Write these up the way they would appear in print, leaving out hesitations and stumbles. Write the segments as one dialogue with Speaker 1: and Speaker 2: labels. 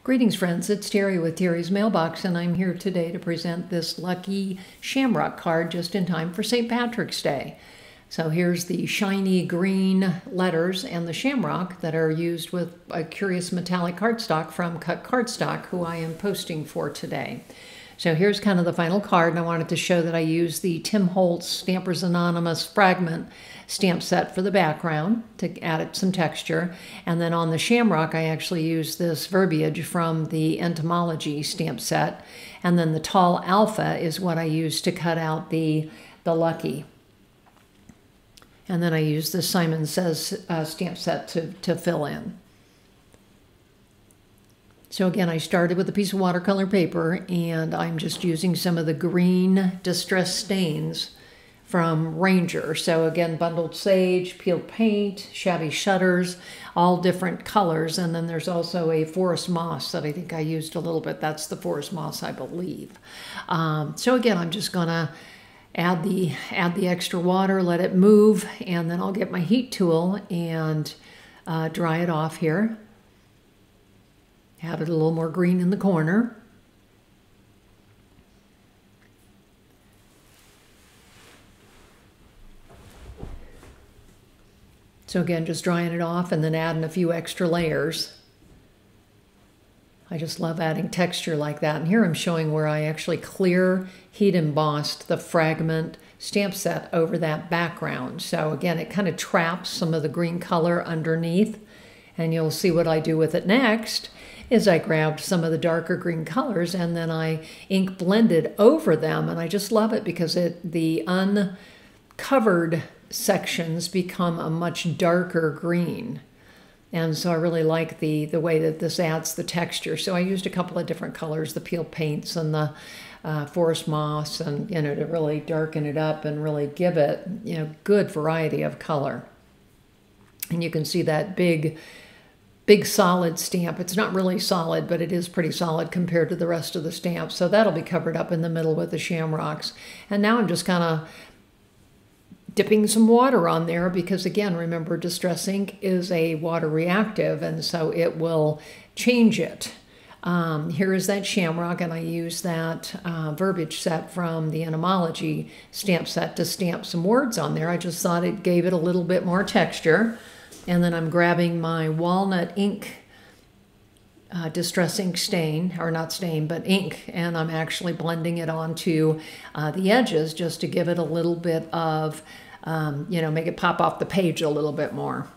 Speaker 1: Greetings friends, it's Terry with Terry's Mailbox, and I'm here today to present this lucky Shamrock card just in time for St. Patrick's Day. So here's the shiny green letters and the shamrock that are used with a curious metallic cardstock from CutCardStock, who I am posting for today. So here's kind of the final card, and I wanted to show that I use the Tim Holtz Stampers Anonymous fragment stamp set for the background to add it some texture. And then on the shamrock, I actually use this verbiage from the entomology stamp set. And then the tall alpha is what I use to cut out the lucky. And then I use the Simon Says stamp set to fill in. So again, I started with a piece of watercolor paper, and I'm just using some of the green distress stains from Ranger. So again, bundled sage, peeled paint, shabby shutters, all different colors. And then there's also a forest moss that I think I used a little bit. That's the forest moss, I believe. So again, I'm just gonna add the extra water, let it move, and then I'll get my heat tool and dry it off here. Have it a little more green in the corner. So again, just drying it off and then adding a few extra layers. I just love adding texture like that. And here I'm showing where I actually clear heat embossed the fragment stamp set over that background. So again, it kind of traps some of the green color underneath. And you'll see what I do with it next is I grabbed some of the darker green colors and then I ink blended over them. And I just love it because the uncovered sections become a much darker green. And so I really like the way that this adds the texture. So I used a couple of different colors, the peeled paints and the forest moss, and to really darken it up and really give it good variety of color. And you can see that big solid stamp. It's not really solid, but it is pretty solid compared to the rest of the stamp. So that'll be covered up in the middle with the shamrocks. And now I'm just kind of dipping some water on there because, again, remember, distress ink is a water reactive, and so it will change it. Here is that shamrock, and I use that verbiage set from the entomology stamp set to stamp some words on there. I just thought it gave it a little bit more texture. And then I'm grabbing my walnut ink distress ink stain, or not stain, but ink, and I'm actually blending it onto the edges just to give it a little bit of, make it pop off the page a little bit more.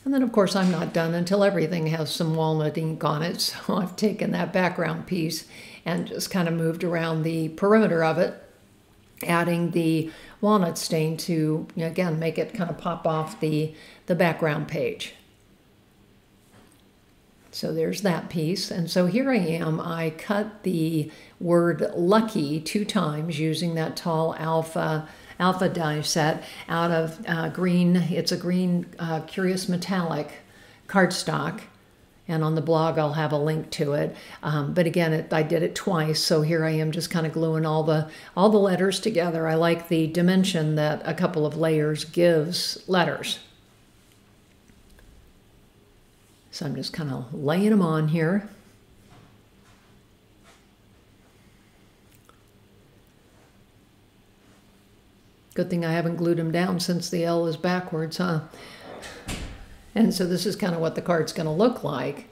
Speaker 1: And then, of course, I'm not done until everything has some walnut ink on it. So I've taken that background piece and just kind of moved around the perimeter of it, adding the walnut stain to, again, make it kind of pop off the background page. So there's that piece. And so here I am. I cut the word lucky 2 times using that tall alpha die set out of green. It's a green curious metallic cardstock. And on the blog, I'll have a link to it. But again, I did it twice, so here I am just kind of gluing all the letters together. I like the dimension that a couple of layers gives letters. So I'm just kind of laying them on here. Good thing I haven't glued them down since the L is backwards, huh? And so this is kind of what the card's going to look like.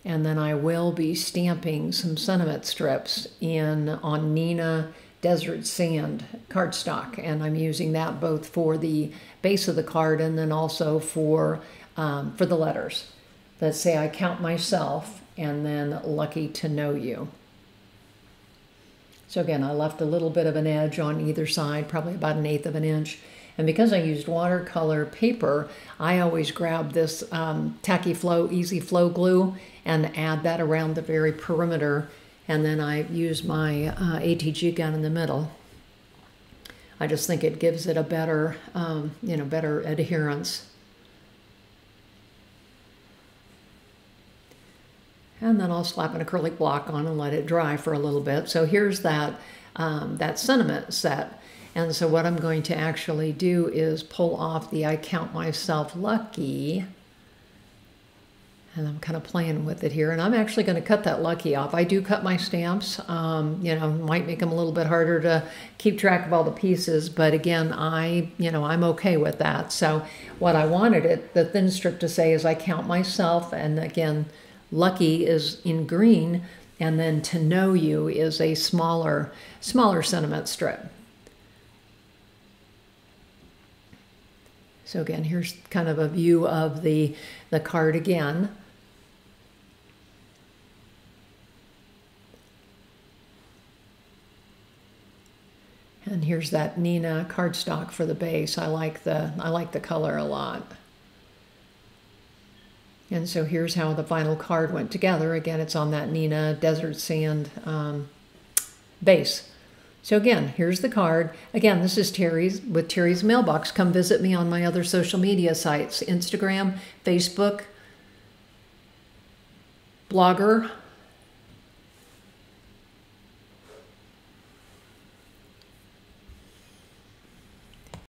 Speaker 1: And then I will be stamping some sentiment strips on Nina Desert Sand cardstock. And I'm using that both for the base of the card and then also for the letters that say I count myself and then lucky to know you. So again, I left a little bit of an edge on either side, probably about 1/8 of an inch. And because I used watercolor paper, I always grab this Tacky Flow Easy Flow glue and add that around the very perimeter. And then I use my ATG gun in the middle. I just think it gives it a better, better adherence. And then I'll slap an acrylic block on and let it dry for a little bit. So here's that sentiment set. And so what I'm going to actually do is pull off the I count myself lucky. And I'm kind of playing with it here. And I'm actually going to cut that lucky off. I do cut my stamps. You know, might make them a little bit harder to keep track of all the pieces. But again, I'm okay with that. So what I wanted the thin strip to say is I count myself. And again, lucky is in green. And then to know you is a smaller sentiment strip. So again, here's kind of a view of the card again. And here's that Nina cardstock for the base. I like the color a lot. And so here's how the final card went together. Again, it's on that Nina Desert Sand base. So again, here's the card. Again, this is Terry's with Terry's Mailbox. Come visit me on my other social media sites, Instagram, Facebook, Blogger,